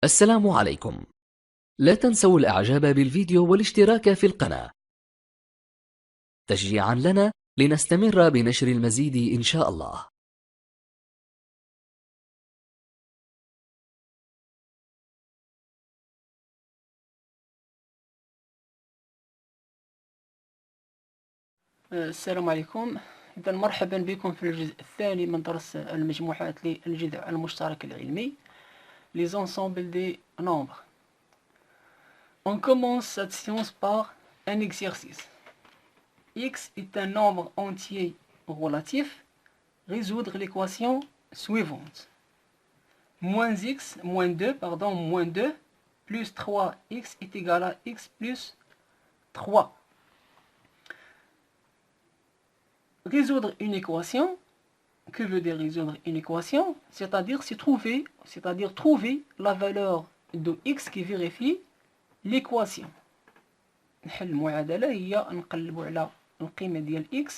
السلام عليكم. لا تنسوا الإعجاب بالفيديو والاشتراك في القناة تشجيعا لنا لنستمر بنشر المزيد إن شاء الله. السلام عليكم. إذا مرحبا بكم في الجزء الثاني من درس المجموعات للجذع المشترك العلمي les ensembles des nombres. On commence cette séance par un exercice. X est un nombre entier relatif. Résoudre l'équation suivante. Moins 2 plus 3x est égal à x plus 3. Résoudre une équation. Que veut dire résoudre une équation? C'est-à-dire trouver la valeur de x qui vérifie l'équation. نحل المعادلة هي نقلبوا على القيمة ديال x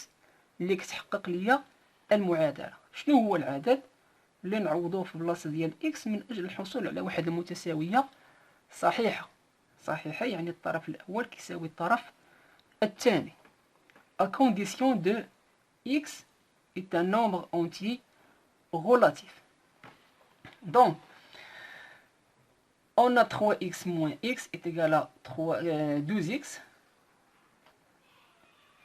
اللي كتحقق ليا المعادلة. شنو هو العدد اللي نعوضوه في بلاصة ديال x من أجل الحصول على واحد المتساوية صحيحة يعني الطرف الأول كيساوي الطرف الثاني. à condition de x est un nombre entier relatif. Donc, on a 3x moins x est égal à 12x.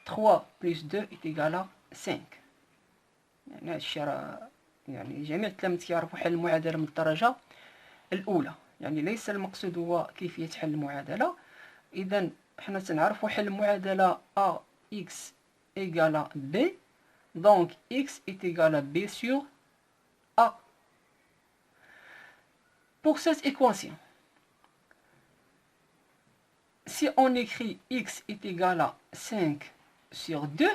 3 plus 2 est égal à 5. يعني هذا الشيء راه يعني جميع التلاميذ كيعرفوا حل المعادلة من الدرجة الأولى. يعني ليس المقصود هو كيفية حل المعادلة. إذا حنا تنعرفوا حل المعادلة ax égale à b. Donc, x est égal à b sur a. Pour cette équation, si on écrit x est égal à 5 sur 2,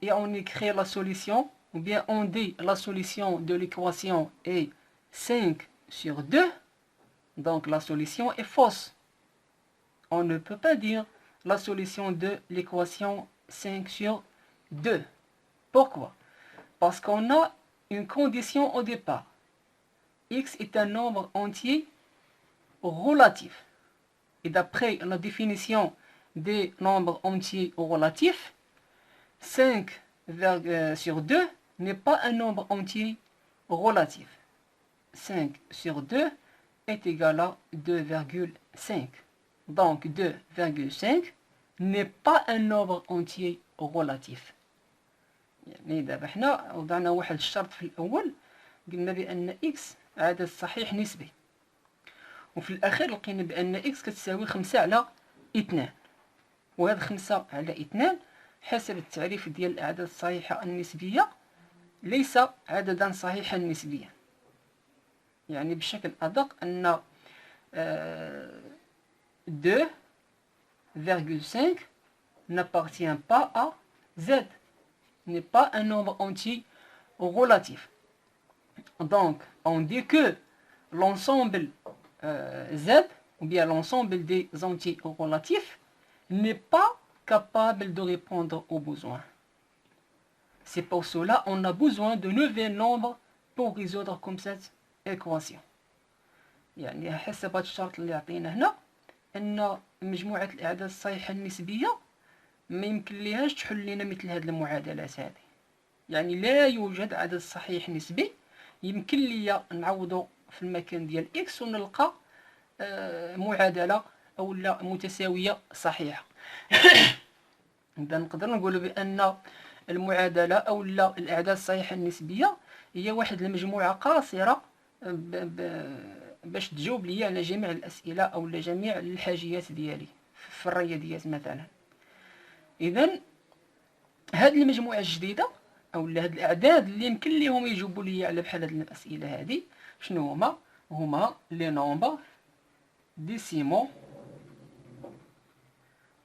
et on écrit la solution, ou bien on dit la solution de l'équation est 5 sur 2, donc la solution est fausse. On ne peut pas dire la solution de l'équation 5 sur 2. Pourquoi? Parce qu'on a une condition au départ. X est un nombre entier relatif. Et d'après la définition des nombres entiers relatifs, 5 sur 2 n'est pas un nombre entier relatif. 5 sur 2 est égal à 2,5. Donc 2,5 n'est pas un nombre entier relatif. يعني دابا حنا وضعنا واحد الشرط في الأول، قلنا بأن x عدد صحيح نسبي، وفي الأخير لقينا بأن x كتساوي 5 على 2، وهذا 5 على 2 حسب التعريف ديال الأعداد الصحيحة النسبية ليس عددا صحيحا نسبيا. يعني بشكل أدق أن 2,5 n'appartient pas à z, n'est pas un nombre entier relatif. Donc, on dit que l'ensemble z, ou bien l'ensemble des entiers relatifs, n'est pas capable de répondre aux besoins. C'est pour cela qu'on a besoin de nouveaux nombres pour résoudre comme cette équation. يعني حسب هذا الشرط اللي عطينا هنا أن مجموعة الأعداد الصحيحة النسبية ما يمكن ليهاش تحل لنا مثل هذه المعادلات هذه. يعني لا يوجد عدد صحيح نسبي يمكن لي نعوضه في المكان ديال x ونلقى معادلة أو لا متساوية صحيحة. إذا نقدر نقول بأن المعادلة أو لا الأعداد الصحيحة النسبية هي واحد المجموعة قاصرة باش تجاوب لي على جميع الأسئلة أو لجميع الحاجيات ديالي في الرياضيات مثلا. إذا هذه المجموعة الجديدة أو هاد الأعداد اللي يمكن ليهم يجاوبوا لي على بحال هاد الأسئلة هذه شنو هما لي نومبر ديسيمو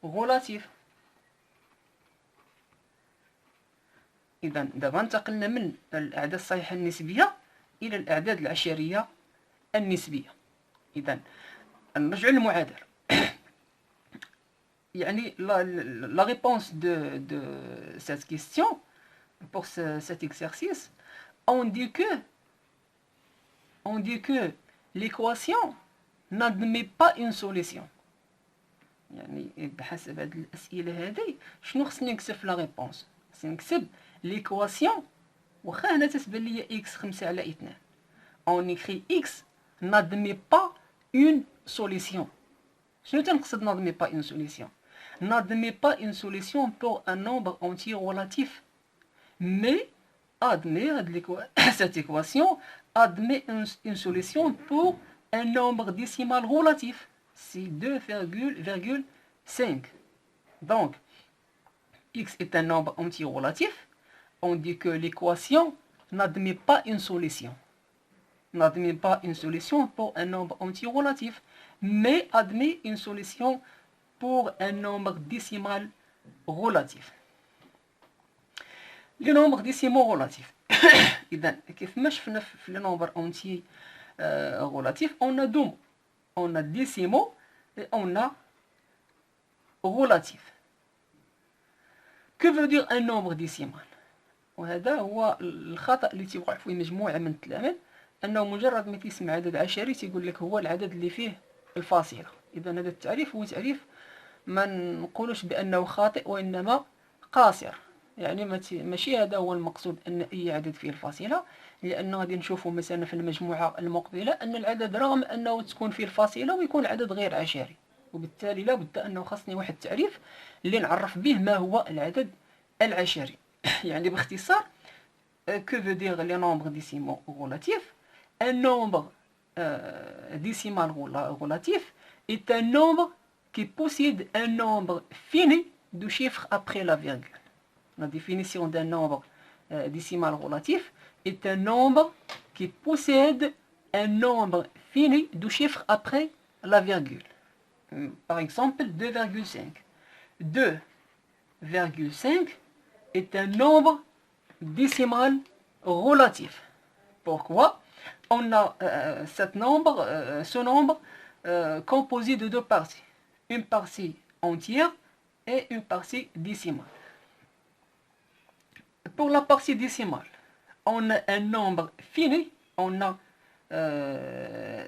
غولاتيف. إذا دابا انتقلنا من الأعداد الصحيحة النسبية إلى الأعداد العشرية النسبية. إذا نرجع للمعادلة. يعني la réponse de cette question pour cet exercice, on dit que l'équation n'admet pas une solution. يعني بحسب هاد الأسئلة هادي شنو خصني نكتب في لا ريبونس؟ خصني نكتب l'équation واخا هنا تتبان ليا x 5 على 2. On écrit x n'admet pas une solution. شنو تنقصد n'admet pas une solution؟ N'admet pas une solution pour un nombre entier relatif. Mais admet cette équation admet une solution pour un nombre décimal relatif. C'est 2,5. Donc, x est un nombre entier relatif. On dit que l'équation n'admet pas une solution. N'admet pas une solution pour un nombre entier relatif, mais admet une solution pour un nombre décimal relatif. Les nombres décimaux relatifs. إذا كيف ما شفنا في les nombres entiers relatifs, on a deux mots. On a décimaux et on a relatif. Que veut dire un nombre décimal؟ وهذا هو الخطأ اللي تيوقع فيه مجموعة من التلاميذ، أنه مجرد ما تسمع عدد عشري تيقول لك هو العدد اللي فيه الفاصلة. إذا هذا التعريف هو تعريف ما نقولوش بأنه خاطئ وإنما قاصر. يعني ماشي هذا هو المقصود أن أي عدد فيه الفاصلة، لأن غادي نشوفوا مثلا في المجموعة المقبلة أن العدد رغم أنه تكون فيه الفاصلة ويكون العدد غير عشري، وبالتالي لا بد أنه خاصني واحد التعريف اللي نعرف به ما هو العدد العشري. يعني باختصار que veut dire les nombres décimaux relatifs? Un nombre décimal relatif est un nombre qui possède un nombre fini de chiffres après la virgule. La définition d'un nombre décimal relatif est un nombre qui possède un nombre fini de chiffres après la virgule. Par exemple, 2,5. 2,5 est un nombre décimal relatif. Pourquoi? On a ce nombre composé de deux parties. Une partie entière et une partie décimale. Pour la partie décimale, on a un nombre fini, on a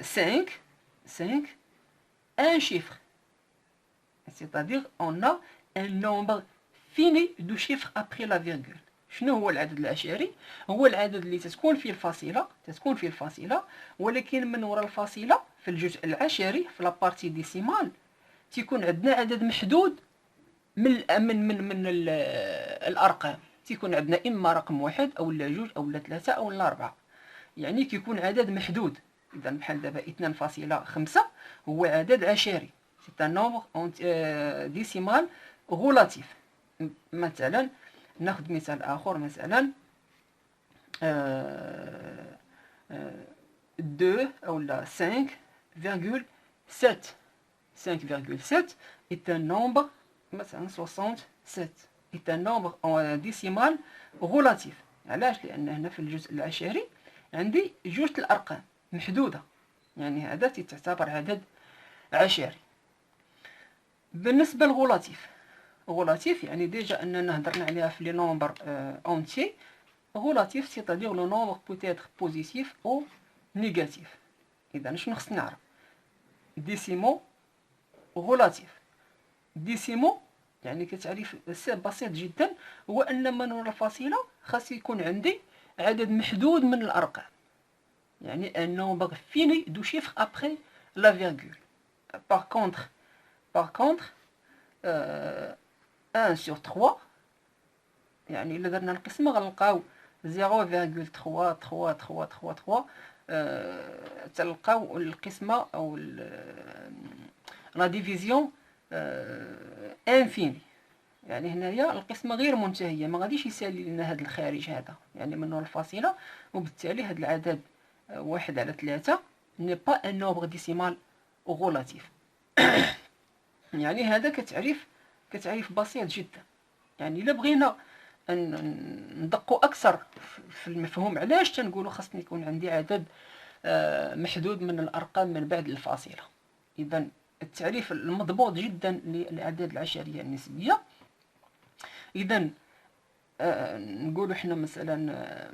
5, un chiffre. C'est-à-dire on a un nombre fini de chiffres après la virgule. شنو هو العدد العشري؟ هو العدد اللي تكون فيه الفاصلة ولكن من وراء الفاصلة في الجزء العشري في لابارتي ديسيمال تيكون عندنا عدد محدود من الأرقام. تيكون عندنا إما رقم واحد أو لا جوج أو لا ثلاثة أو لا أربعة. يعني كيكون عدد محدود. إذا بحال دابا 2.5 هو عدد عشري. C'est un nombre décimal relatif. مثلا ناخذ مثال آخر، مثلا 2 أو لا 5,7. 5,7 est un nombre مثلا 67 est un nombre décimal relatif. علاش؟ لأن هنا في الجزء العشري عندي جوج الأرقام محدودة، يعني هذا تعتبر عدد عشري. بالنسبة للغولاتيف، غولاتيف يعني ديجا أننا هضرنا عليها في لي نومبر اونتيي. غولاتيف سيتادير لو نومبر بوتيتر بوزيتيف أو نيجاتيف. إذا شنو خصنا نعرف؟ ديسيمو غولاتيف. ديسيمو يعني كتعريف بسيط جدا هو أن من وراء الفاصلة خاص يكون عندي عدد محدود من الأرقام، يعني un nombre fini de chiffres après la virgule. Par contre 1 sur 3 يعني إلا درنا القسمة غنلقاو 0,3333 تلقاو القسمة أو لا ديفيزيون انفيني. يعني هنايا القسمة غير منتهية، ما غاديش يسالي لنا هذا الخارج هذا، يعني من نوع الفاصلة، وبالتالي هذا العدد 1/3 n'est pas un nombre décimal relatif. يعني هذا كتعريف بسيط جدا. يعني إلا بغينا ندقوا أكثر في المفهوم علاش تنقولوا خاصني يكون عندي عدد محدود من الأرقام من بعد الفاصلة. إذا التعريف المضبوط جدا للأعداد العشرية النسبية. إذا نقولوا حنا مثلا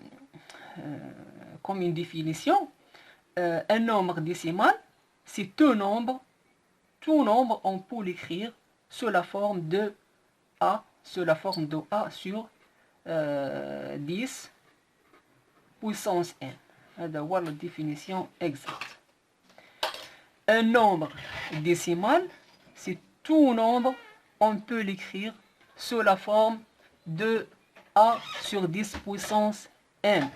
comme une définition un nombre décimal, c'est tout nombre, on peut l'écrire sous la forme de A, sur 10 puissance n. هذا هو la définition exacte. Un nombre décimal, c'est tout nombre, on peut l'écrire sous la forme de A sur 10 puissance n.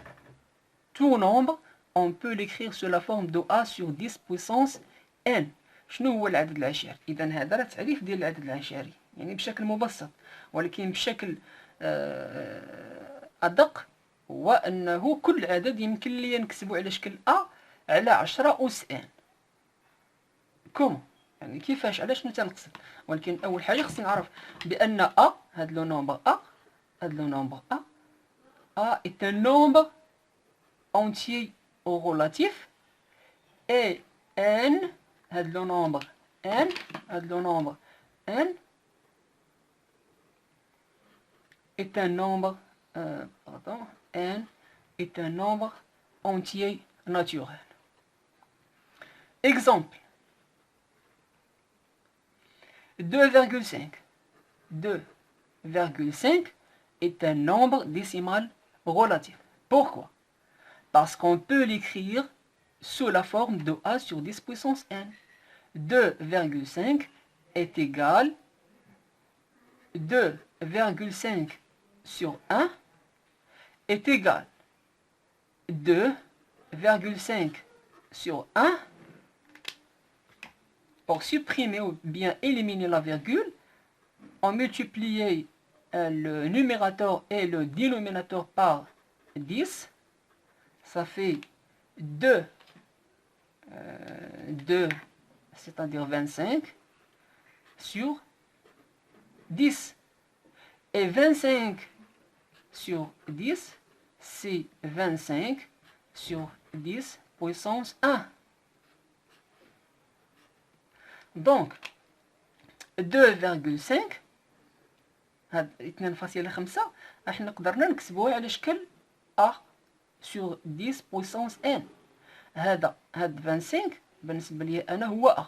Tout nombre, on peut l'écrire sous la forme de A sur 10 puissance n. شنو هو العدد العشري؟ إذا هذا راه تعريف ديال العدد العشري، يعني بشكل مبسط، ولكن بشكل أدق هو أنه كل عدد يمكن لي نكتبو على شكل أ على 10 أس ان. كوم؟ يعني كيفاش؟ على شنو تنقصد؟ ولكن أول حاجة خصني نعرف بأن أ، هاد لو نومبر أ، est un nombre entier ou relatif et n, هاد لو نومبر n est un nombre n est un nombre entier naturel. Exemple 2,5 est un nombre décimal relatif. Pourquoi? Parce qu'on peut l'écrire sous la forme de A sur 10 puissance n. 2,5 est égal 2,5 sur 1 est égal 2,5 sur 1. Pour supprimer ou bien éliminer la virgule, on multiplie le numérateur et le dénominateur par 10. Ça fait 2, c'est-à-dire 25, sur 10. Et 25 sur 10, c'est 25 sur 10 puissance 1. Donc 2,5 هاد 2.5 راح نقدرنا نكتبوها على شكل A sur 10 puissance n. هاد 25 بالنسبة لي أنا هو A.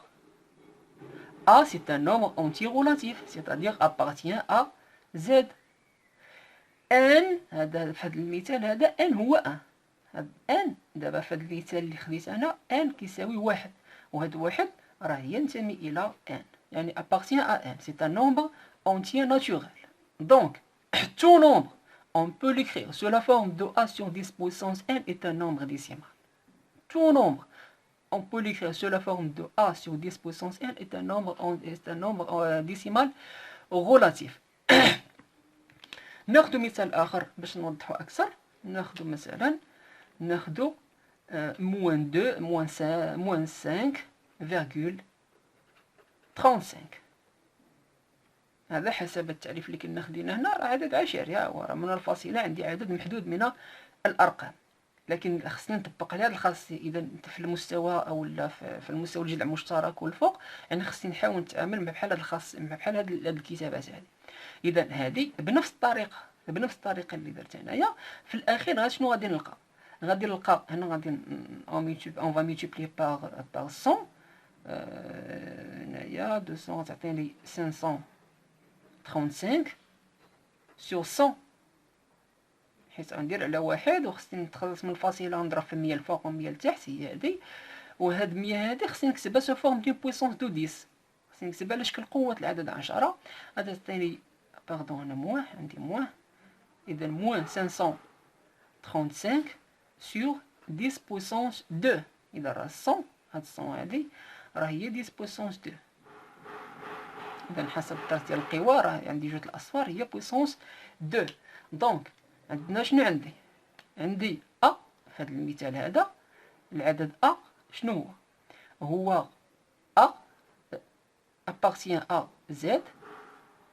A c'est un nombre entier relatif, c'est-à-dire appartient à Z. n هذا في هذا المثال هذا n هو 1. هاد n دابا في هذا المثال اللي خديت أنا n كيساوي 1، وهاد 1 راه ينتمي إلى n، يعني appartient à n. C'est un nombre entier naturel. Donc, tout nombre, on peut l'écrire sous la forme de A sur 10 puissance n est un nombre décimal. Tout nombre, on peut l'écrire sous la forme de A sur 10 puissance n est un nombre décimal relatif. ناخذ مثال آخر باش نوضحو أكثر. ناخذ مثلا moins 2 moins 5,35. هذا حسب التعريف اللي كنا خديناه هنا راه عدد عشري. ها هو من الفاصلة عندي عدد محدود من الأرقام، لكن خصني نطبق على هذا الخاص إذا في المستوى أو لا في المستوى الجذع المشترك والفوق، يعني خصني نحاول نتعامل مع بحال هذا الخاص، مع بحال هذه الكتابات هذه. إذا هذه بنفس الطريقة اللي درت هنايا. في الأخير شنو غادي نلقى؟ هنا غادي on va multiplier par 100. هنايا 200 تعطيني 535 sur 100، حيت غندير على واحد وخصني نتخلص من الفاصلة نضرب في 100 الفوق و 100 التحت، هي هادي. وهاد 100 هادي خصني نكتبها سو فورم دو بويسونس دو 10، خصني نكتبها على شكل قوة العدد 10. غادي تعطيني باردون هنا موان، عندي موان، إذا موان 535 sur 10 puissance 2. إذا راه 100، هاد 100 هادي راه هي 10 puissance 2. إذا حسب الدرس ديال القوى راه عندي جوج الأصفار هي بويسونس 2. دونك عندنا شنو عندي أ في هذا المثال هذا. العدد أ شنو هو؟ أ appartient à Z،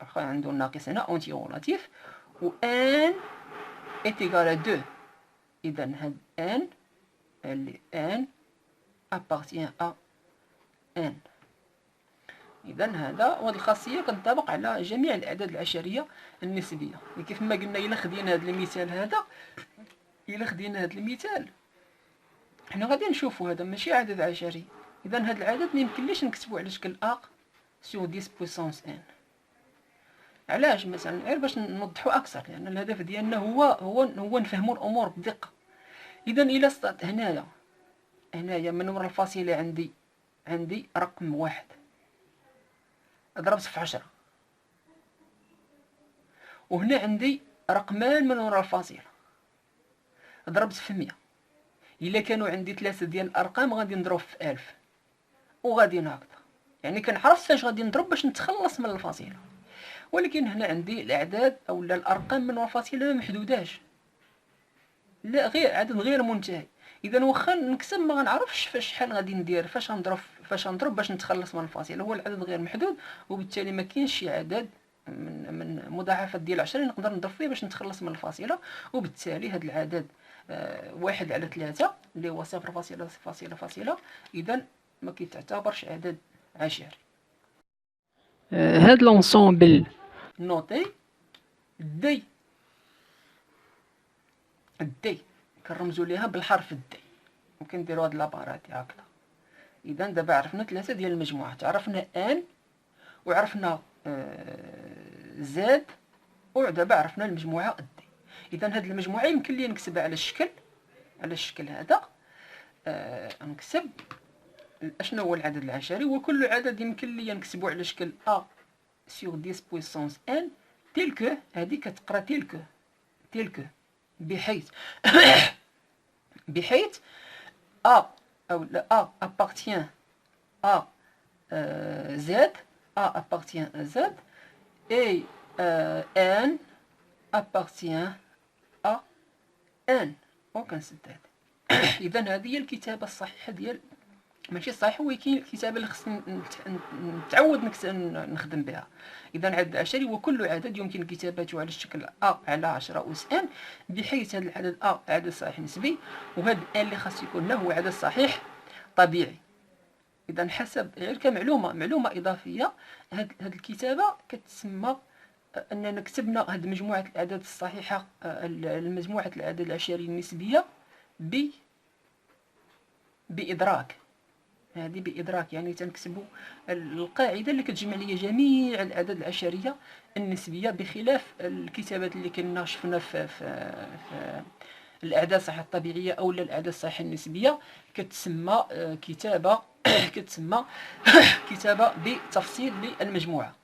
واخا عنده ناقص هنا أونتي غولاتيف، و n est égal à 2. إذا هاد n اللي n appartient à n. إذا هذا وهاد الخاصية كتنطبق على جميع الأعداد العشرية النسبية. كيف ما قلنا إلا خدينا هذا المثال حنا غادي نشوفوا هذا ماشي عدد عشري. اذا هذا العدد ما يمكنليش نكتبو على شكل ا سور 10 بويسونس ان. علاش؟ مثلا غير باش نوضحوا اكثر، لان الهدف ديالنا هو نفهموا الامور بدقه. اذا الى استطعت هنايا من وراء الفاصله عندي رقم واحد ضربت في 10، وهنا عندي رقمان من وراء الفاصله ضربت في 100. الا كانوا عندي 3 ديال الارقام غادي نضرب في 1000 وغادي هكذا، يعني كنعرف فاش غادي نضرب باش نتخلص من الفاصله. ولكن هنا عندي الاعداد او الارقام من وراء الفاصله ما محدوداش، لا غير عدد غير منتهي. اذا واخا نكتب ما غنعرفش شحال غادي ندير، فاش نضرب باش نتخلص من الفاصله. هو العدد غير محدود، وبالتالي ما كاينش شي عدد من مضاعفات ديال 10 نقدر نضرب فيه باش نتخلص من الفاصله. وبالتالي هذا العدد 1/3 اللي هو 0.000، اذا ما كيتعتبرش عدد عشري. هاد لونسومبل نوتي دي كنرمزوا ليها بالحرف الدي، وكنديروا هاد لاباراتي هكذا. اذا دابا عرفنا 3 ديال المجموعات، عرفنا ان وعرفنا زاد، ودابا عرفنا المجموعه الدي. اذا هاد المجموعه يمكن لي نكتبها على الشكل هذا. نكتب اشنو هو العدد العشري، وكل عدد يمكن لي نكتبو على شكل ا سور 10 بويسونس ان تلك. هذه كتقرا تلك بحيث ا او لا ا appartient à z, a appartient à z et n appartient à n. وكنسد هذه. اذا هذه هي الكتابه الصحيحه ديال، ماشي صحيح، ولكن الكتابه اللي خصني نتعود نخدم بها. اذا عدد عشري وكل عدد يمكن كتابته على الشكل ا على 10 أس n، بحيث هذا العدد ا عدد صحيح نسبي، وهذا n اللي خاص يكون له هو عدد صحيح طبيعي. اذا حسب غير كمعلومه اضافيه، هذه الكتابه كتسمى اننا كتبنا هذه مجموعه الاعداد الصحيحه، مجموعه الاعداد العشريه النسبيه بادراك. هذه بادراك يعني تنكتبوا القاعده اللي كتجمع لي جميع الاعداد العشريه النسبيه، بخلاف الكتابات اللي كنا شفنا في الاعداد الصحيحه الطبيعيه او الاعداد الصحيحه النسبيه، كتسمى كتابه بتفصيل للمجموعه.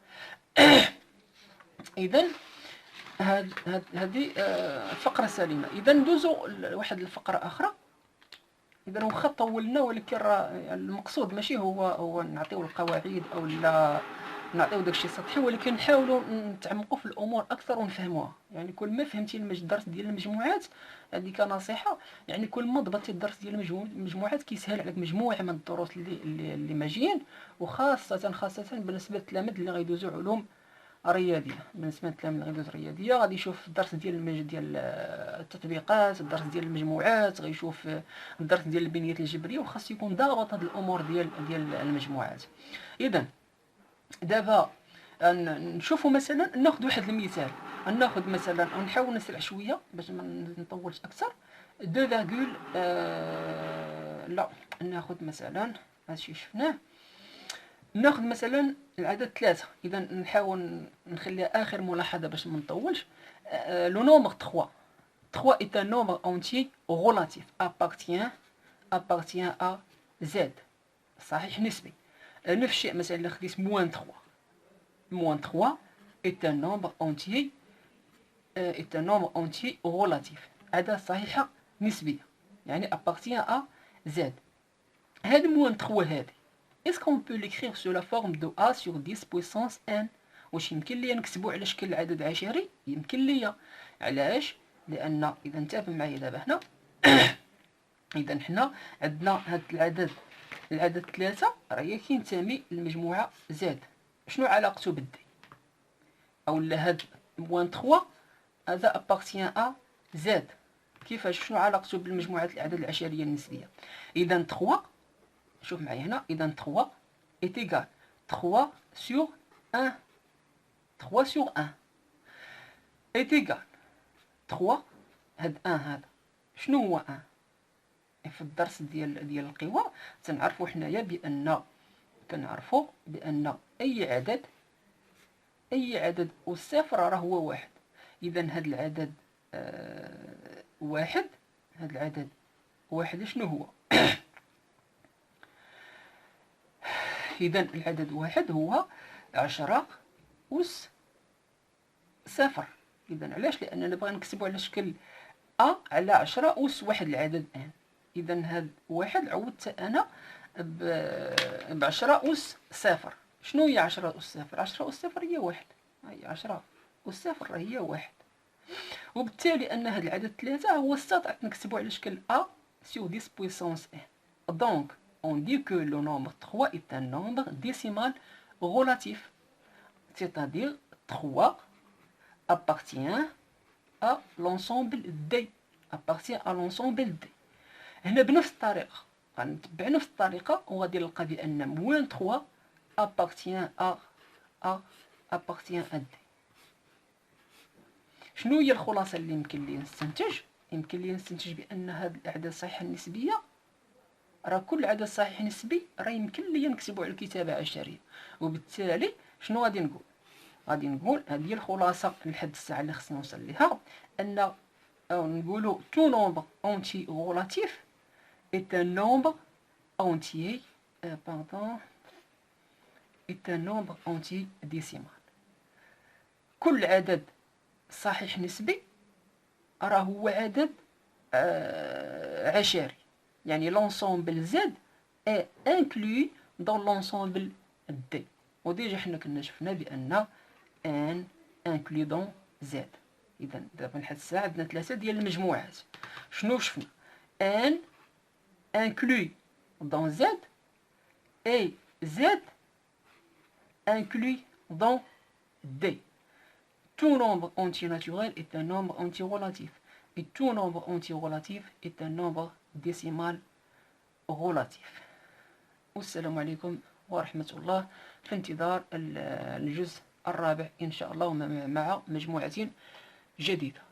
اذا هذه فقره سليمه. اذا ندوزو لواحد الفقره اخرى. اذا واخا طولنا، ولكن راه المقصود ماشي هو نعطيو القواعد او لا نعطيو داكشي سطحي، ولكن نحاولوا نتعمقوا في الامور اكثر ونفهموها. يعني كل ما فهمتي الدرس ديال المجموعات، هذه كنصيحه، يعني كل ما ضبطتي الدرس ديال المجموعات كيسهل عليك مجموعه من الدروس اللي ماجيين، وخاصه بالنسبه للتلاميذ اللي غيدوزوا علوم رياضيه. بالنسبه للتلاميذ اللي غيدوز رياضيه غادي يشوف الدرس ديال التطبيقات، الدرس ديال المجموعات، غيشوف الدرس ديال البنيات الجبريه، وخاص يكون ضابط هاد الامور ديال المجموعات. اذا دابا نشوفوا مثلا، ناخذ واحد المثال. ناخذ مثلا، نحاول نسرع شويه باش ما نطولش اكثر. 2 لا، ناخذ مثلا هادشي شفناه. ناخذ مثلا العدد 3. اذا نحاول نخليها اخر ملاحظه باش ما نطولش. لو نومبر 3 est un nombre entier relatif appartient à z، صحيح نسبي. نفس الشيء مثلا اللي خديت موان 3 est un nombre entier relatif، عدد صحيحه نسبيه يعني appartient à z. هذا موان 3 هذه est-ce qu'on peut l'écrire sous la forme de a sur 10 puissance n؟ واش يمكن لي نكتبو على شكل عدد عشري؟ يمكن لي. علاش؟ لان اذا انتبه معايا دابا هنا اذا حنا عندنا هذا العدد 3 راه كينتمي للمجموعه زاد. شنو علاقته بالدي؟ اولا هاد موان 3 هذا ابارتيان ا زاد. كيفاش؟ شنو علاقته بالمجموعات الاعداد العشريه النسبيه؟ اذا 3، شوف معايا هنا، اذا 3 est égal 3 sur 1 est égal 3. هاد 1 هذا شنو هو 1؟ في الدرس ديال القوى تنعرفوا حنايا بان اي عدد والصفر راه هو واحد. اذا هذا العدد واحد، هذا العدد واحد شنو هو؟ اذا العدد واحد هو 10 أس صفر. اذا علاش؟ لاننا بغينا نكتبوا على شكل على 10 أس واحد العدد ان. اذا هاد واحد عوضت انا ب 10 أس صفر. شنو هي 10 أس صفر؟ 10 أس صفر هي واحد. هي 10 أس صفر هي واحد. وبالتالي ان هاد العدد 3 هو استطعت نكتبو على شكل sur 10 puissance n. Donc on dit que le nombre 3 est un nombre décimal relatif, c'est-à-dire 3 appartient à l'ensemble D. هنا بنفس الطريقة غنتبع نفس الطريقة وغادي نلقى بأن موان 3 appartient à D. شنو هي الخلاصة اللي يمكن لي نستنتج؟ يمكن لي نستنتج بأن هاد الأعداد الصحيحة النسبية راه كل عدد صحيح نسبي راه يمكن لي نكتبو على الكتابة عشرية. وبالتالي شنو غادي نقول؟ غادي نقول هذه هي الخلاصة لحد الساعة اللي خصنا نوصل ليها، أن نقولو tout nombre entier relatif est un nombre entier décimal. كل عدد صحيح نسبي راه هو عدد عشري، يعني l'ensemble Z est inclus dans l'ensemble D. وديجا حنا كنا شفنا بأن N inclus dans Z. إذا دابا لحد الساعة عندنا 3 ديال المجموعات. شنو شفنا؟ N inclus dans Z et Z inclus dans D. Tout nombre entier naturel est un nombre entier relatif. Et tout nombre entier relatif est un nombre décimal relatif. والسلام عليكم ورحمة الله، في انتظار الجزء الرابع إن شاء الله مع مجموعة جديدة.